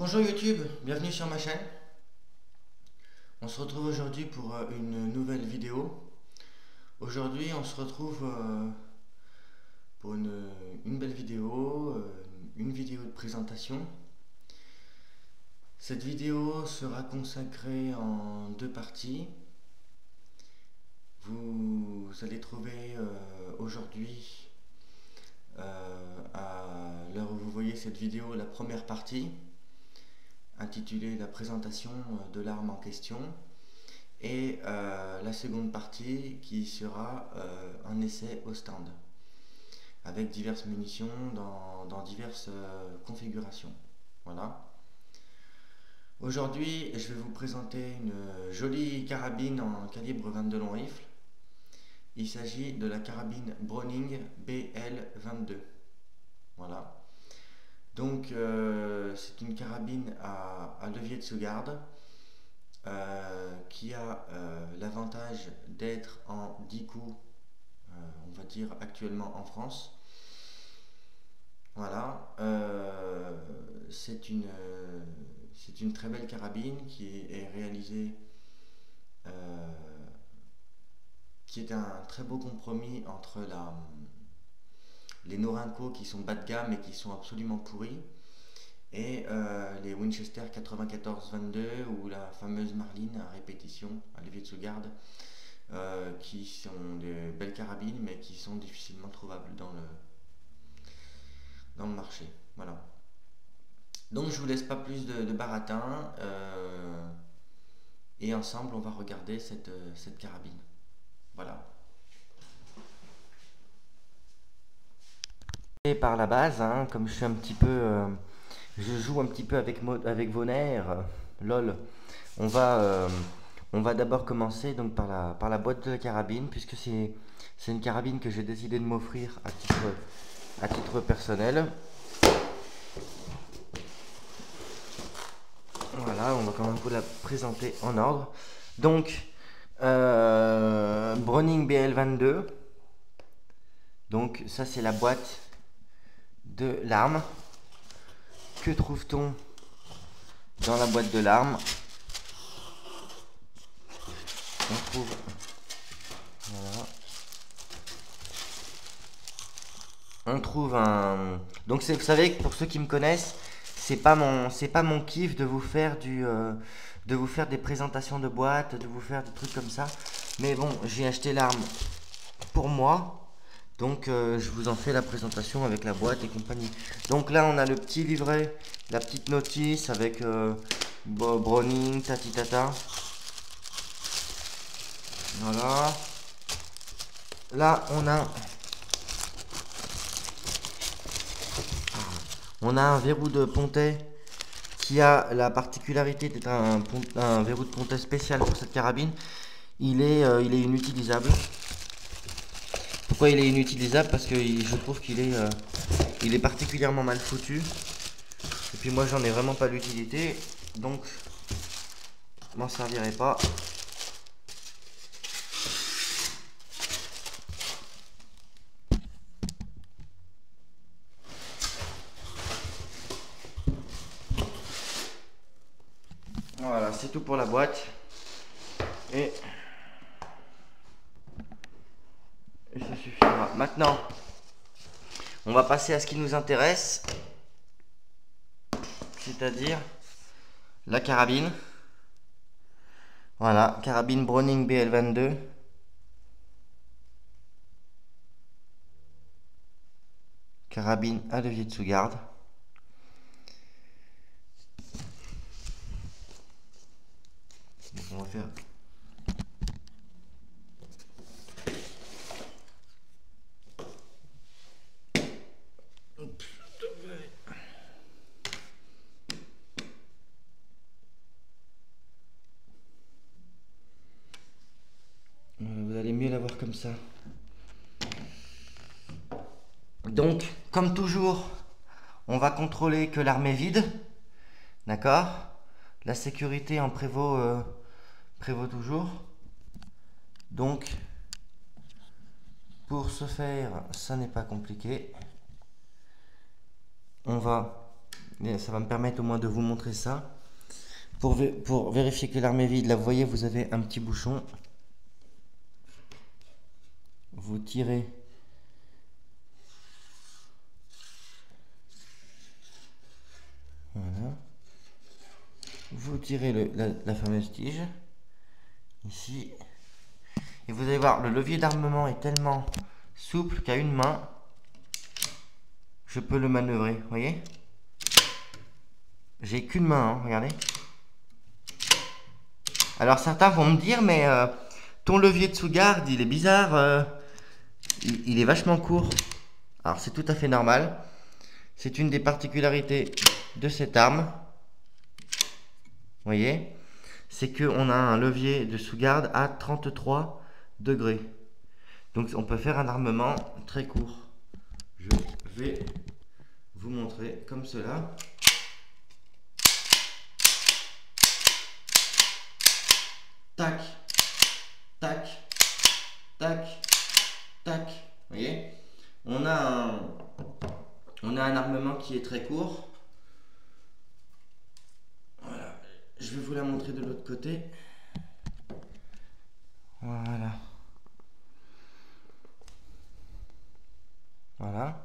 Bonjour YouTube, bienvenue sur ma chaîne. On se retrouve aujourd'hui pour une nouvelle vidéo. Aujourd'hui on se retrouve pour une belle vidéo, une vidéo de présentation. Cette vidéo sera consacrée en deux parties. Vous allez trouver aujourd'hui, à l'heure où vous voyez cette vidéo, la première partie intitulée la présentation de l'arme en question, et la seconde partie qui sera un essai au stand avec diverses munitions dans diverses configurations. Voilà. Aujourd'hui, je vais vous présenter une jolie carabine en calibre 22 long rifle. Il s'agit de la carabine Browning BL22. Voilà. Donc, c'est une carabine à levier de sous-garde qui a l'avantage d'être en 10 coups, on va dire actuellement en France. Voilà. C'est une très belle carabine qui est réalisée, qui est un très beau compromis entre les Norinco qui sont bas de gamme et qui sont absolument pourris, et les Winchester 94-22 ou la fameuse Marlin à répétition, à levier de sous-garde, qui sont des belles carabines mais qui sont difficilement trouvables dans le marché. Voilà. Donc je vous laisse pas plus de baratin, et ensemble on va regarder cette carabine. Voilà. Et par la base, hein, comme je suis un petit peu, je joue un petit peu avec vos nerfs, lol. On va, euh, on va d'abord commencer donc par la boîte de la carabine, puisque c'est une carabine que j'ai décidé de m'offrir à titre personnel. Voilà, on va quand même vous la présenter en ordre. Donc, Browning BL22. Donc, ça, c'est la boîte de l'arme. Que trouve-t-on dans la boîte de l'arme? On trouve. Voilà. On trouve un. Donc, vous savez, pour ceux qui me connaissent, c'est pas mon kiff de vous faire de vous faire des présentations de boîtes, de vous faire des trucs comme ça. Mais bon, j'ai acheté l'arme pour moi, donc je vous en fais la présentation avec la boîte et compagnie. Donc là, on a le petit livret, la petite notice avec Browning, tatitata. Voilà. Là, on a un verrou de pontet qui a la particularité d'être un verrou de pontet spécial pour cette carabine. Il est inutilisable. Pourquoi il est inutilisable? Parce que je trouve il est particulièrement mal foutu. Et puis moi j'en ai vraiment pas l'utilité, donc je m'en servirai pas. Voilà, c'est tout pour la boîte. Et ça suffira. Maintenant, on va passer à ce qui nous intéresse, c'est-à-dire la carabine. Voilà, carabine Browning BL22. Carabine à levier de sous-garde. On va faire. Vous allez mieux la voir comme ça. Donc, comme toujours, on va contrôler que l'arme est vide. D'accord? La sécurité en prévaut toujours. Donc, pour ce faire, ça n'est pas compliqué. On va Ça va me permettre au moins de vous montrer ça. Pour vérifier que l'arme est vide, là vous voyez, vous avez un petit bouchon. Vous tirez. Voilà. Vous tirez la fameuse tige. Ici. Et vous allez voir, le levier d'armement est tellement souple qu'à une main, je peux le manœuvrer. Vous voyez? J'ai qu'une main, hein, regardez. Alors certains vont me dire, mais ton levier de sous-garde, il est bizarre. Il est vachement court. Alors c'est tout à fait normal. C'est une des particularités de cette arme. Vous voyez? C'est qu'on a un levier de sous-garde à 33 degrés. Donc on peut faire un armement très court. Je vais vous montrer comme cela. Tac, tac, tac, tac. Vous voyez? On a un armement qui est très court. Voilà. Je vais vous la montrer de l'autre côté. Voilà. Voilà.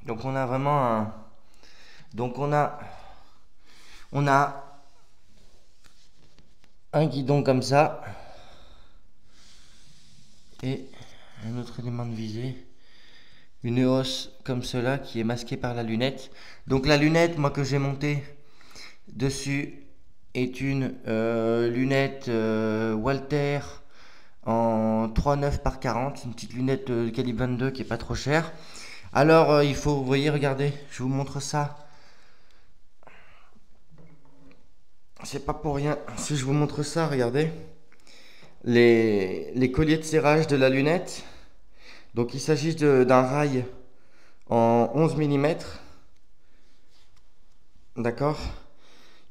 Donc on a vraiment un... Donc on a un guidon comme ça. Et un autre élément de visée. Une hausse comme cela qui est masquée par la lunette. Donc la lunette, moi que j'ai montée dessus, est une lunette Walter en 3,9 par 40, une petite lunette de calibre 22 qui est pas trop chère. Alors il faut, vous voyez, regardez, je vous montre ça. C'est pas pour rien si je vous montre ça, regardez. Les colliers de serrage de la lunette. Donc il s'agit d'un rail en 11 mm. D'accord?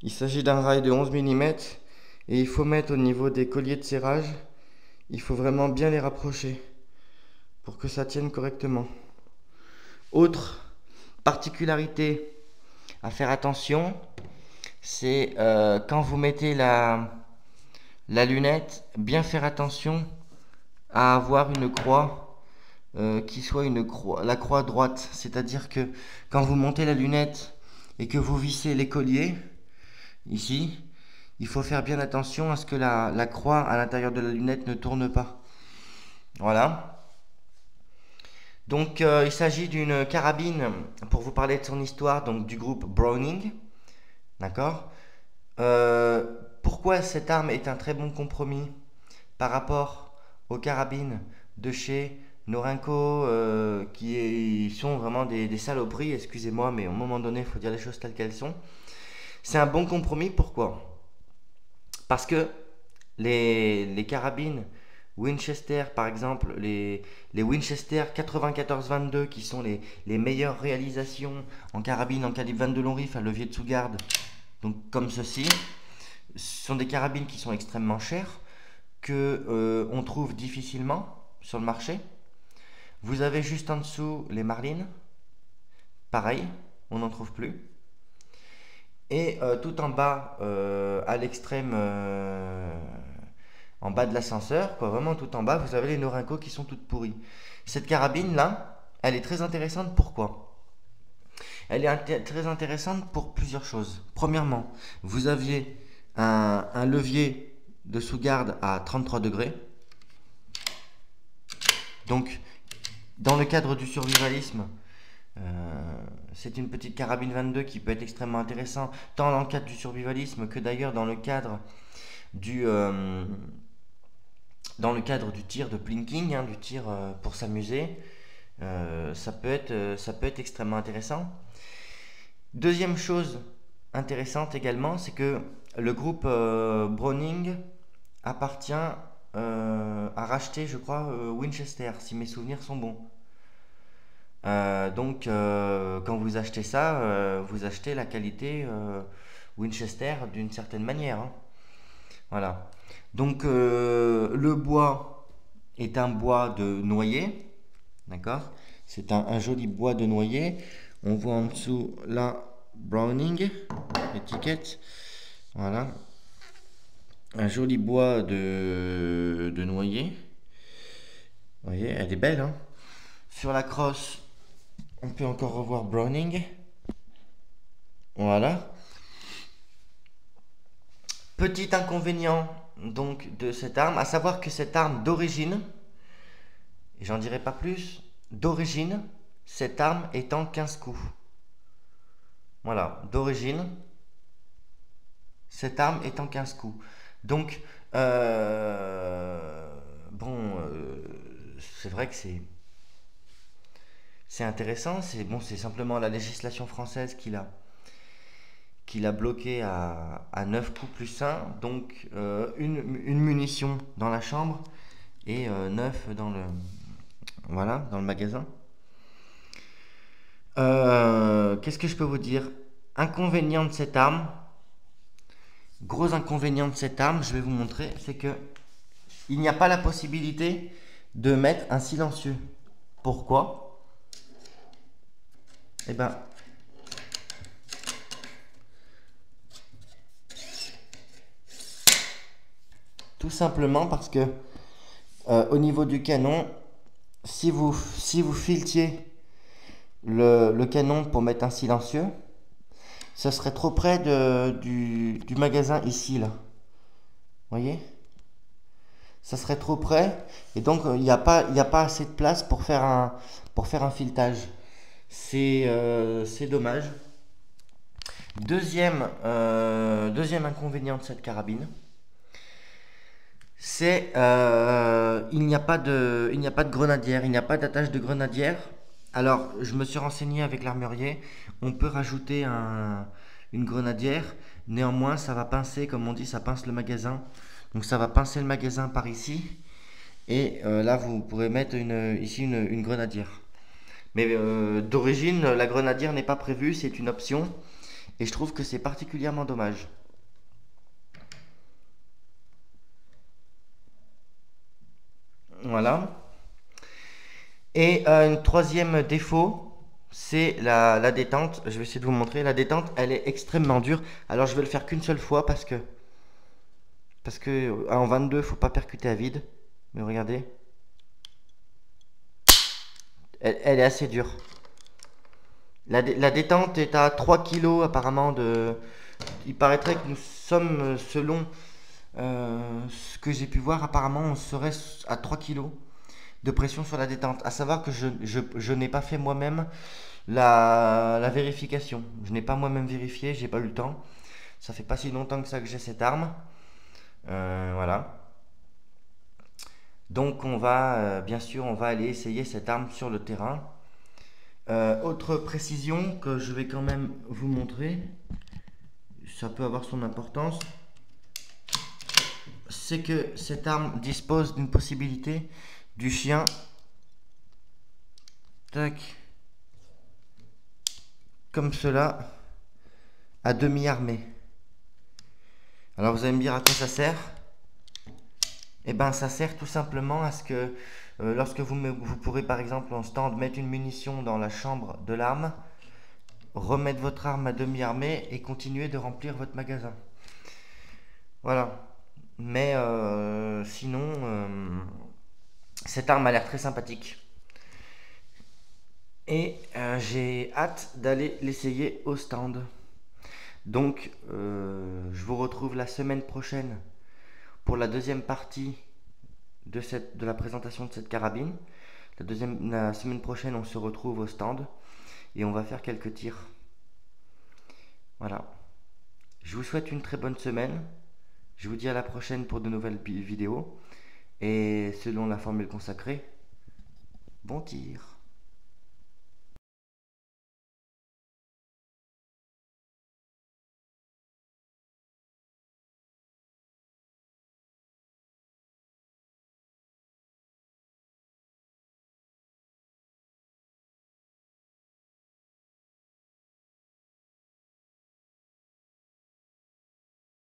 Il s'agit d'un rail de 11 mm. Et il faut mettre au niveau des colliers de serrage, il faut vraiment bien les rapprocher pour que ça tienne correctement. Autre particularité à faire attention, c'est quand vous mettez la lunette, bien faire attention à avoir une croix qui soit la croix droite. C'est-à-dire que quand vous montez la lunette et que vous vissez les colliers, ici, il faut faire bien attention à ce que la croix à l'intérieur de la lunette ne tourne pas. Voilà. Donc il s'agit d'une carabine, pour vous parler de son histoire, donc du groupe Browning. D'accord? Pourquoi cette arme est un très bon compromis par rapport aux carabines de chez Norinco, qui sont vraiment des saloperies, excusez-moi, mais à un moment donné, il faut dire les choses telles qu'elles sont. C'est un bon compromis, pourquoi? Parce que les carabines Winchester, par exemple, les Winchester 94-22, qui sont les meilleures réalisations en carabine en calibre 22 long rifle à levier de sous-garde, donc comme ceci, ce sont des carabines qui sont extrêmement chères, que on trouve difficilement sur le marché. Vous avez juste en dessous les Marlin, pareil, on n'en trouve plus. Et tout en bas, à l'extrême, en bas de l'ascenseur, quoi, vraiment tout en bas, vous avez les Norinco qui sont toutes pourries. Cette carabine là, elle est très intéressante. Pourquoi? Elle est très intéressante pour plusieurs choses. Premièrement, vous aviez un levier de sous-garde à 33 degrés. Donc, dans le cadre du survivalisme, c'est une petite carabine 22 qui peut être extrêmement intéressant, tant dans le cadre du survivalisme que d'ailleurs dans le cadre du tir de plinking, hein, du tir pour s'amuser. Ça peut être extrêmement intéressant. Deuxième chose intéressante également, c'est que le groupe Browning appartient à racheter, je crois, Winchester, si mes souvenirs sont bons. Donc, quand vous achetez ça, vous achetez la qualité Winchester d'une certaine manière, hein. Voilà. Donc, le bois est un bois de noyer. D'accord? C'est un joli bois de noyer. On voit en dessous la Browning, étiquette. Voilà. Un joli bois de noyer. Vous voyez, elle est belle, hein? Sur la crosse, on peut encore revoir Browning. Voilà. Petit inconvénient donc de cette arme, à savoir que cette arme d'origine, et j'en dirai pas plus, d'origine, cette arme est en 15 coups. Voilà, d'origine, cette arme est en 15 coups. Donc, bon, c'est vrai que c'est intéressant. C'est bon, c'est simplement la législation française qui l'a bloqué à 9 coups plus 1. Donc, une munition dans la chambre et 9 dans voilà, dans le magasin. Qu'est-ce que je peux vous dire? Inconvénient de cette arme, gros inconvénient de cette arme, je vais vous montrer, c'est que il n'y a pas la possibilité de mettre un silencieux. Pourquoi? Eh ben, tout simplement parce que au niveau du canon, si vous filetiez le canon pour mettre un silencieux, ça serait trop près du magasin ici, là. Vous voyez? Ça serait trop près et donc il n'y a pas assez de place pour faire un filetage. C'est dommage. Deuxième inconvénient de cette carabine, c'est il n'y a pas de grenadière, il n'y a pas d'attache de grenadière. Alors, je me suis renseigné avec l'armurier, on peut rajouter une grenadière, néanmoins ça va pincer, comme on dit, ça pince le magasin. Donc ça va pincer le magasin par ici, et là vous pourrez mettre ici une grenadière. Mais d'origine, la grenadière n'est pas prévue, c'est une option, et je trouve que c'est particulièrement dommage. Voilà. Et un troisième défaut, c'est la détente. Je vais essayer de vous montrer. La détente, elle est extrêmement dure. Alors je vais le faire qu'une seule fois parce que en 22, faut pas percuter à vide. Mais regardez, elle est assez dure. La détente est à 3 kg apparemment Il paraîtrait que nous sommes, selon ce que j'ai pu voir, apparemment on serait à 3 kg de pression sur la détente. À savoir que je n'ai pas fait moi-même la vérification. Je n'ai pas moi-même vérifié, j'ai pas eu le temps. Ça fait pas si longtemps que ça que j'ai cette arme. Voilà. Donc on va, bien sûr, on va aller essayer cette arme sur le terrain. Autre précision que je vais quand même vous montrer, ça peut avoir son importance, c'est que cette arme dispose d'une possibilité du chien, tac, comme cela, à demi-armé. Alors vous allez me dire à quoi ça sert? Eh ben ça sert tout simplement à ce que lorsque vous pourrez par exemple en stand mettre une munition dans la chambre de l'arme, remettre votre arme à demi-armée et continuer de remplir votre magasin. Voilà. Mais sinon, cette arme a l'air très sympathique. Et j'ai hâte d'aller l'essayer au stand. Donc, je vous retrouve la semaine prochaine pour la deuxième partie de la présentation de cette carabine. La semaine prochaine, on se retrouve au stand et on va faire quelques tirs. Voilà. Je vous souhaite une très bonne semaine. Je vous dis à la prochaine pour de nouvelles vidéos. Et selon la formule consacrée, bon tir.